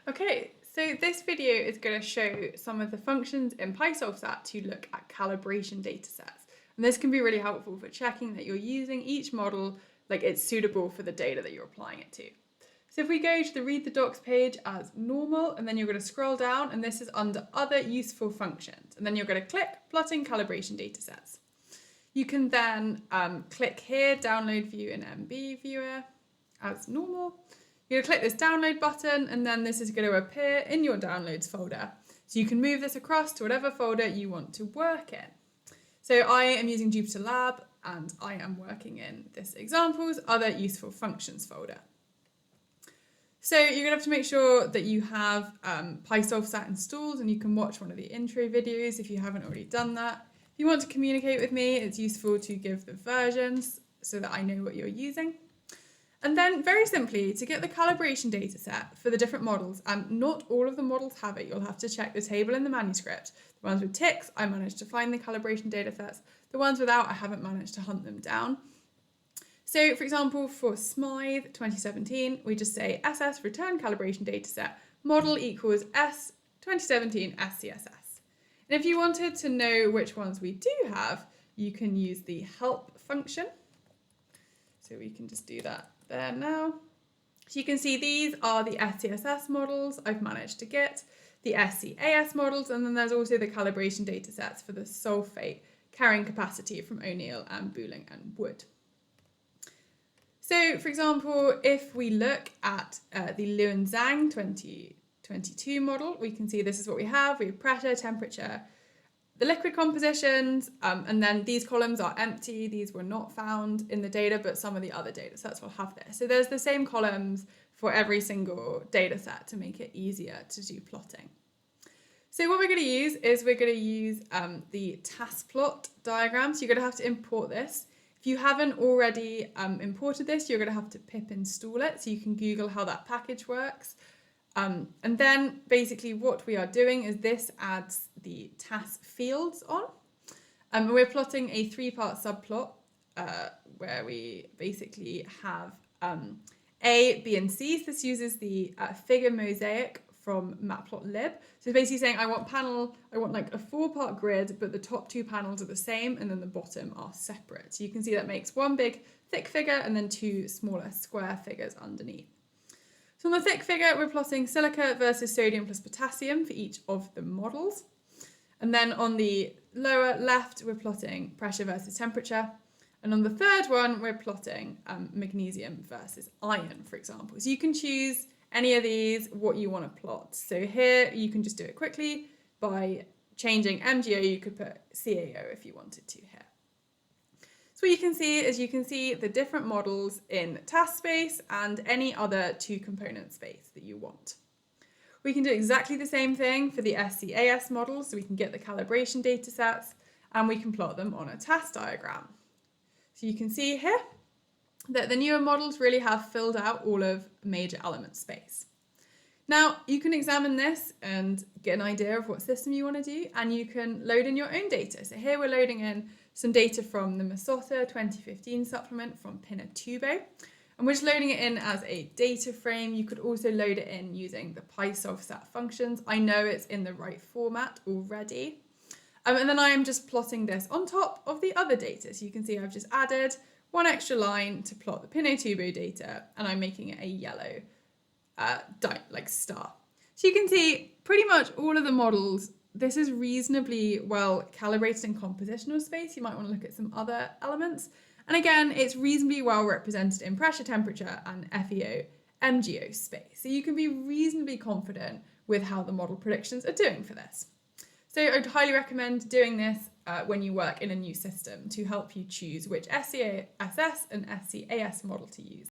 Okay, so this video is going to show some of the functions in PySolveSat to look at calibration datasets. And this can be really helpful for checking that you're using each model like it's suitable for the data that you're applying it to. So if we go to the Read the Docs page as normal, and then you're going to scroll down, and this is under Other Useful Functions. And then you're going to click Plotting Calibration Datasets. You can then click here, Download View in MB Viewer as normal. You're going to click this download button, and then this is going to appear in your downloads folder. So you can move this across to whatever folder you want to work in. So I am using Jupyter Lab, and I am working in this examples Other Useful Functions folder. So you're going to have to make sure that you have PySolveSat installed, and you can watch one of the intro videos if you haven't already done that. If you want to communicate with me, it's useful to give the versions so that I know what you're using. And then very simply, to get the calibration data set for the different models, and not all of the models have it, you'll have to check the table in the manuscript. The ones with ticks, I managed to find the calibration data sets. The ones without, I haven't managed to hunt them down. So for example, for Smythe 2017, we just say SS return calibration dataset model equals S 2017 SCSS. And if you wanted to know which ones we do have, you can use the help function. So we can just do that there now. So you can see these are the SCSS models I've managed to get, the SCAS models, and then there's also the calibration datasets for the sulfate carrying capacity from O'Neill and Booling and Wood. So for example, if we look at the Lewin-Zhang 2022 model, we can see this is what we have. We have pressure, temperature, the liquid compositions, and then these columns are empty. These were not found in the data, but some of the other data sets will have this. So there's the same columns for every single data set to make it easier to do plotting. So what we're going to use is we're going to use the task plot diagram. So you're going to have to import this. If you haven't already imported this, you're going to have to pip install it. So you can Google how that package works. And then basically what we are doing is this adds the task fields on. We're plotting a three-part subplot where we basically have A, B, and C. So this uses the figure mosaic from Matplotlib. So it's basically saying I want like a four-part grid, but the top two panels are the same and then the bottom are separate. So you can see that makes one big thick figure and then two smaller square figures underneath. So on the thick figure, we're plotting silica versus sodium plus potassium for each of the models. And then on the lower left, we're plotting pressure versus temperature. And on the third one, we're plotting magnesium versus iron, for example. So you can choose any of these, what you want to plot. So here, you can just do it quickly by changing MGO. You could put CAO if you wanted to here. So what you can see is you can see the different models in task space and any other two component space that you want. We can do exactly the same thing for the SCAS models, so we can get the calibration data sets and we can plot them on a task diagram. So you can see here that the newer models really have filled out all of major element space. Now you can examine this and get an idea of what system you want to do, and you can load in your own data. So here we're loading in some data from the Masota 2015 supplement from Pinatubo, and we're just loading it in as a data frame. You could also load it in using the PySolveSat functions. I know it's in the right format already. And then I am just plotting this on top of the other data. So you can see I've just added one extra line to plot the Pinatubo data, and I'm making it a yellow like star. So you can see pretty much all of the models. This is reasonably well calibrated in compositional space. You might want to look at some other elements. And again, it's reasonably well represented in pressure, temperature, and FEO MGO space. So you can be reasonably confident with how the model predictions are doing for this. So I'd highly recommend doing this when you work in a new system to help you choose which SCSS and SCAS model to use.